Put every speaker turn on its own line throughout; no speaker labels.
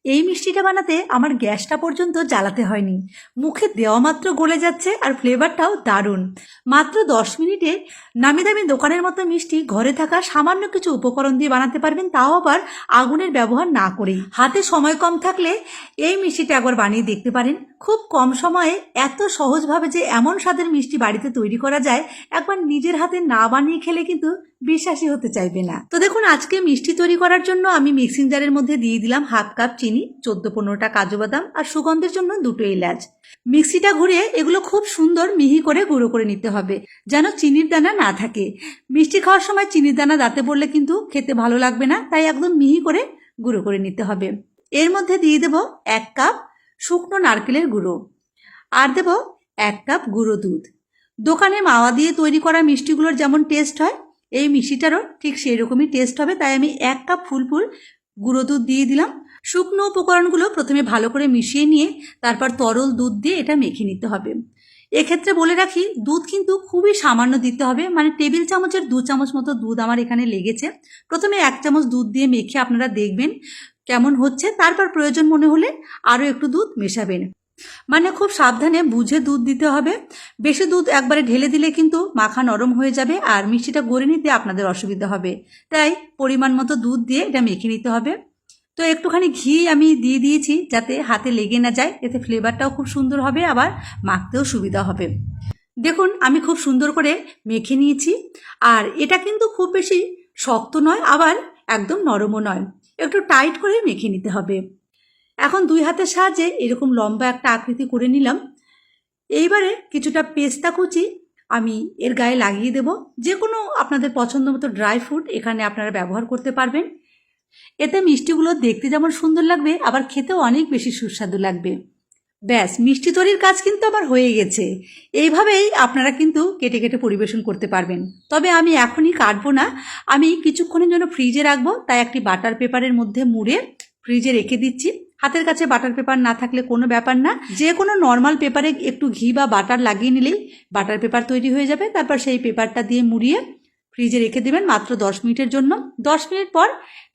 এই মিষ্টিটা বানাতে আমার গ্যাসটা পর্যন্ত জ্বালাতে হয়নি, মুখে দেওয়া মাত্র গলে যাচ্ছে আর ফ্লেভারটাও দারুণ। মাত্র 10 মিনিটে নামি দামি দোকানের মতো মিষ্টি ঘরে থাকা সামান্য কিছু উপকরণ দিয়ে বানাতে পারবেন, তাও আবার আগুনের ব্যবহার না করেই। হাতে সময় কম থাকলে এই মিষ্টিটা একবার বানিয়ে দেখতে পারেন। খুব কম সময়ে এত সহজভাবে যে এমন স্বাদের মিষ্টি বাড়িতে তৈরি করা যায়, একবার নিজের হাতে না বানিয়ে খেলে কিন্তু বিশ্বাসই হতে চাইবে না। তো দেখুন, আজকে মিষ্টি তৈরি করার জন্য আমি মিক্সিং জারের মধ্যে দিয়ে দিলাম 1/2 কাপ চিনি, 14-15টা কাজু বাদাম আর সুগন্ধের জন্য 2টো এলাচ। মিক্সিটা ঘুরিয়ে এগুলো খুব সুন্দর মিহি করে গুঁড়ো করে নিতে হবে, যেন চিনির দানা না থাকে। মিষ্টি খাওয়ার সময় চিনির দানা দাঁতে পড়লে কিন্তু খেতে ভালো লাগবে না, তাই একদম মিহি করে গুঁড়ো করে নিতে হবে। এর মধ্যে দিয়ে দেব 1 কাপ শুকনো নারকেলের গুঁড়ো আর দেব 1 কাপ গুঁড়ো দুধ। দোকানে মাওয়া দিয়ে তৈরি করা মিষ্টিগুলোর যেমন টেস্ট হয়, এই মিষ্টিটারও ঠিক সেই রকমই টেস্ট হবে, তাই আমি 1 কাপ ফুল গুঁড়ো দুধ দিয়ে দিলাম। শুকনো উপকরণগুলো প্রথমে ভালো করে মিশিয়ে নিয়ে তারপর তরল দুধ দিয়ে এটা মেখে নিতে হবে। এক্ষেত্রে বলে রাখি, দুধ কিন্তু খুবই সামান্য দিতে হবে, মানে টেবিল চামচের 2 চামচ মতো দুধ আমার এখানে লেগেছে। প্রথমে 1 চামচ দুধ দিয়ে মেখে আপনারা দেখবেন কেমন হচ্ছে, তারপর প্রয়োজন মনে হলে আরও একটু দুধ মেশাবেন। মানে খুব সাবধানে বুঝে দুধ দিতে হবে। বেশি দুধ একবারে ঢেলে দিলে কিন্তু মাখা নরম হয়ে যাবে আর মিষ্টিটা গড়ে নিতে আপনাদের অসুবিধা হবে, তাই পরিমাণ মতো দুধ দিয়ে এটা মেখে নিতে হবে। তো একটুখানি ঘি আমি দিয়ে দিয়েছি যাতে হাতে লেগে না যায়, এতে ফ্লেভারটাও খুব সুন্দর হবে, আবার মাখতেও সুবিধা হবে। দেখুন, আমি খুব সুন্দর করে মেখে নিয়েছি। আর এটা কিন্তু খুব বেশি শক্ত নয়, আবার একদম নরমও নয়, একটু টাইট করে মেখে নিতে হবে। এখন 2 হাতের সাহায্যে এরকম লম্বা একটা আকৃতি করে নিলাম। এইবারে কিছুটা পেস্তা কুচি আমি এর গায়ে লাগিয়ে দেব। যে কোনো আপনাদের পছন্দ মতো ড্রাই ফ্রুট এখানে আপনারা ব্যবহার করতে পারবেন। এতে মিষ্টিগুলো দেখতে যেমন সুন্দর লাগবে, আবার খেতেও অনেক বেশি সুস্বাদু লাগবে। ব্যাস, মিষ্টি তৈরির কাজ কিন্তু আমার হয়ে গেছে। এইভাবেই আপনারা কিন্তু কেটে কেটে পরিবেশন করতে পারবেন। তবে আমি এখনই কাটবো না, আমি কিছুক্ষণের জন্য ফ্রিজে রাখবো, তাই একটি বাটার পেপারের মধ্যে মুড়ে ফ্রিজে রেখে দিচ্ছি। হাতের কাছে বাটার পেপার না থাকলে কোনো ব্যাপার না, যে কোনো নর্মাল পেপারে একটু ঘি বা বাটার লাগিয়ে নিলেই বাটার পেপার তৈরি হয়ে যাবে। তারপর সেই পেপারটা দিয়ে মুড়িয়ে ফ্রিজে রেখে দেবেন মাত্র 10 মিনিটের জন্য। 10 মিনিট পর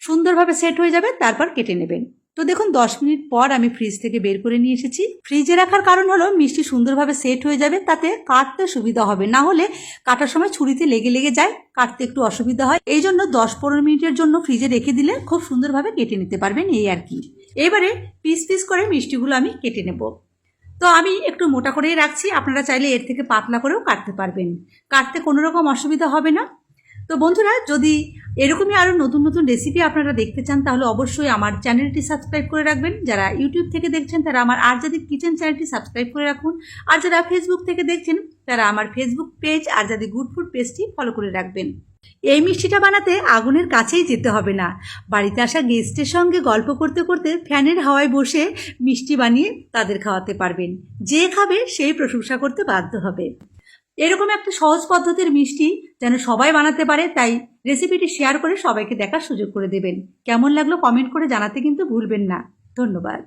সুন্দরভাবে সেট হয়ে যাবে, তারপর কেটে নেবেন। তো দেখুন, 10 মিনিট পর আমি ফ্রিজ থেকে বের করে নিয়ে এসেছি। ফ্রিজে রাখার কারণ হলো মিষ্টি সুন্দরভাবে সেট হয়ে যাবে, তাতে কাটতে সুবিধা হবে, না হলে কাটার সময় ছুরিতে লেগে লেগে যায়, কাটতে একটু অসুবিধা হয়। এই জন্য 10-15 মিনিটের জন্য ফ্রিজে রেখে দিলে খুব সুন্দরভাবে কেটে নিতে পারবেন, এই আর কি। এবারে পিস পিস করে মিষ্টিগুলো আমি কেটে নেব। তো আমি একটু মোটা করেই রাখছি, আপনারা চাইলে এর থেকে পাতলা করেও কাটতে পারবেন, কাটতে কোনো রকম অসুবিধা হবে না। তো বন্ধুরা, যদি এরকমই আরও নতুন নতুন রেসিপি আপনারা দেখতে চান তাহলে অবশ্যই আমার চ্যানেলটি সাবস্ক্রাইব করে রাখবেন। যারা ইউটিউব থেকে দেখছেন তারা আমার আরজাদি কিচেন চ্যানেলটি সাবস্ক্রাইব করে রাখুন, আর যারা ফেসবুক থেকে দেখছেন তারা আমার ফেসবুক পেজ আরজাদি গুড ফুড পেজটি ফলো করে রাখবেন। এই মিষ্টিটা বানাতে আগুনের কাছেই যেতে হবে না, বাড়িতে আসা গেস্টের সঙ্গে গল্প করতে করতে ফ্যানের হাওয়ায় বসে মিষ্টি বানিয়ে তাদের খাওয়াতে পারবেন। যে খাবে সেই প্রশংসা করতে বাধ্য হবে। এরকম একটা সহজ পদ্ধতির মিষ্টি যেন সবাই বানাতে পারে, তাই রেসিপিটি শেয়ার করে সবাইকে দেখার সুযোগ করে দেবেন। কেমন লাগলো কমেন্ট করে জানাতে কিন্তু ভুলবেন না। ধন্যবাদ।